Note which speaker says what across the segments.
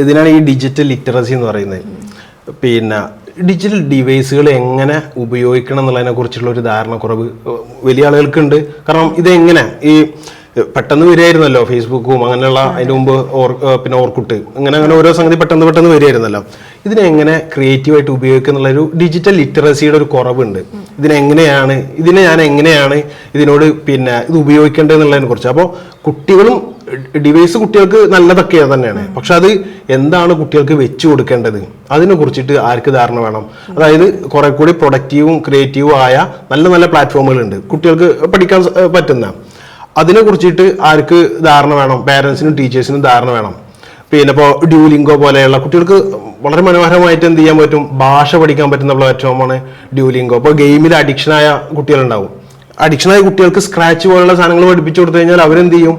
Speaker 1: ഇതിനാണ് ഈ digital literacy എന്ന് പറയുന്നത്. പിന്നെ ഡിജിറ്റൽ ഡിവൈസുകൾ എങ്ങനെ ഉപയോഗിക്കണം എന്നുള്ളതിനെ കുറിച്ചുള്ള ഒരു ധാരണക്കുറവ് വലിയ ആളുകൾക്കുണ്ട്. കാരണം ഇതെങ്ങനെ ഈ പെട്ടെന്ന് വരികയായിരുന്നല്ലോ ഫേസ്ബുക്കും അങ്ങനെയുള്ള അതിന് മുമ്പ് പിന്നെ ഓർക്കുട്ട് അങ്ങനെ ഓരോ സംഗതി പെട്ടെന്ന് വരികയായിരുന്നല്ലോ. ഇതിനെങ്ങനെ ക്രിയേറ്റീവായിട്ട് ഉപയോഗിക്കുക എന്നുള്ളൊരു ഡിജിറ്റൽ ലിറ്ററസിയുടെ ഒരു കുറവുണ്ട്. ഇതിനെ ഞാൻ എങ്ങനെയാണ് ഇതിനോട് പിന്നെ ഇത് ഉപയോഗിക്കേണ്ടത് എന്നുള്ളതിനെ കുറിച്ച്. അപ്പോൾ കുട്ടികളും ഡിവൈസ് കുട്ടികൾക്ക് നല്ലതൊക്കെ തന്നെയാണ്, പക്ഷെ അത് എന്താണ് കുട്ടികൾക്ക് വെച്ചു കൊടുക്കേണ്ടത് അതിനെ കുറിച്ചിട്ട് ആർക്ക് ധാരണ വേണം. അതായത് കുറെ കൂടി പ്രൊഡക്റ്റീവും ക്രിയേറ്റീവും ആയ നല്ല പ്ലാറ്റ്ഫോമുകളുണ്ട് കുട്ടികൾക്ക് പഠിക്കാൻ പറ്റുന്ന. അതിനെ കുറിച്ചിട്ട് ആർക്ക് ധാരണ വേണം? പാരൻസിനും ടീച്ചേഴ്സിനും ധാരണ വേണം. പിന്നെ ഇപ്പോൾ ഡ്യൂലിംഗോ പോലെയുള്ള കുട്ടികൾക്ക് വളരെ മനോഹരമായിട്ട് എന്ത് ചെയ്യാൻ പറ്റും, ഭാഷ പഠിക്കാൻ പറ്റുന്ന പ്ലാറ്റ്ഫോമാണ് ഡ്യൂലിംഗോ. ഇപ്പോൾ ഗെയിമിൽ അഡിക്ഷനായ കുട്ടികളുണ്ടാവും. അഡിക്ഷനായ കുട്ടികൾക്ക് സ്ക്രാച്ച് പോലുള്ള സാധനങ്ങൾ പഠിപ്പിച്ചു കൊടുത്തു കഴിഞ്ഞാൽ അവരെന്ത് ചെയ്യും,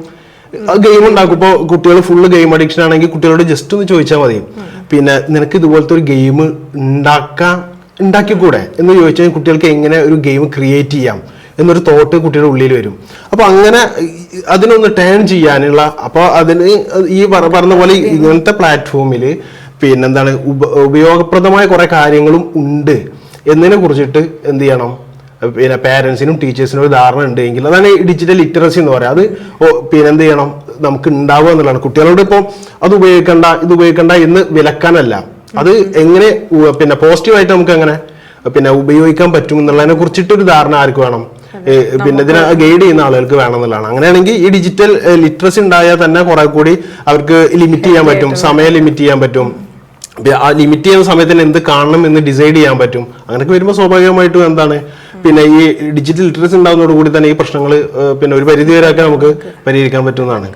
Speaker 1: ഗെയിം ഉണ്ടാക്കും. ഇപ്പോൾ കുട്ടികൾ ഫുള്ള് ഗെയിം അഡിക്ഷൻ ആണെങ്കിൽ കുട്ടികളോട് ജസ്റ്റ് ഒന്ന് ചോദിച്ചാൽ മതി, പിന്നെ നിനക്ക് ഇതുപോലത്തെ ഒരു ഗെയിം ഉണ്ടാക്കിക്കൂടെ എന്ന് ചോദിച്ചാൽ കുട്ടികൾക്ക് എങ്ങനെ ഒരു ഗെയിം ക്രിയേറ്റ് ചെയ്യാം എന്നൊരു തോട്ട് കുട്ടിയുടെ ഉള്ളിൽ വരും. അപ്പൊ അങ്ങനെ അതിനൊന്ന് ടേൺ ചെയ്യാനുള്ള, അപ്പോൾ അതിന് ഈ പറഞ്ഞ പോലെ ഇങ്ങനത്തെ പ്ലാറ്റ്ഫോമിൽ പിന്നെന്താണ് ഉപയോഗപ്രദമായ കുറെ കാര്യങ്ങളും ഉണ്ട് എന്നതിനെ കുറിച്ചിട്ട് എന്ത് ചെയ്യണം, പിന്നെ പാരൻസിനും ടീച്ചേഴ്സിനും ഒരു ധാരണ ഉണ്ടെങ്കിൽ അതാണ് ഈ ഡിജിറ്റൽ ലിറ്ററസി എന്ന് പറയുക. അത് പിന്നെ എന്ത് ചെയ്യണം, നമുക്ക് ഉണ്ടാവുക എന്നുള്ളതാണ്. കുട്ടികളോട് ഇപ്പോൾ അത് ഇത് ഉപയോഗിക്കണ്ട എന്ന് വിലക്കാനല്ല, അത് എങ്ങനെ പിന്നെ പോസിറ്റീവായിട്ട് നമുക്ക് എങ്ങനെ പിന്നെ ഉപയോഗിക്കാൻ പറ്റും എന്നുള്ളതിനെ കുറിച്ചിട്ടൊരു ധാരണ ആർക്ക് വേണം, പിന്നെ ഇതിനെ ഗൈഡ് ചെയ്യുന്ന ആളുകൾക്ക് വേണം എന്നുള്ളതാണ്. അങ്ങനെയാണെങ്കിൽ ഈ ഡിജിറ്റൽ ലിറ്ററസി ഉണ്ടായാൽ തന്നെ കുറെ കൂടി അവർക്ക് ലിമിറ്റ് ചെയ്യാൻ പറ്റും, സമയം ലിമിറ്റ് ചെയ്യാൻ പറ്റും. ആ ലിമിറ്റ് ചെയ്യുന്ന സമയത്തിന് എന്ത് കാണണം എന്ന് ഡിസൈഡ് ചെയ്യാൻ പറ്റും. അങ്ങനെയൊക്കെ വരുമ്പോൾ സ്വാഭാവികമായിട്ടും എന്താണ്, പിന്നെ ഈ ഡിജിറ്റൽ ലിറ്ററസി ഉണ്ടാകുന്നതോടുകൂടി തന്നെ ഈ പ്രശ്നങ്ങൾ പിന്നെ ഒരു പരിധി വരെയൊക്കെ നമുക്ക് പരിഹരിക്കാൻ പറ്റുന്നതാണ്.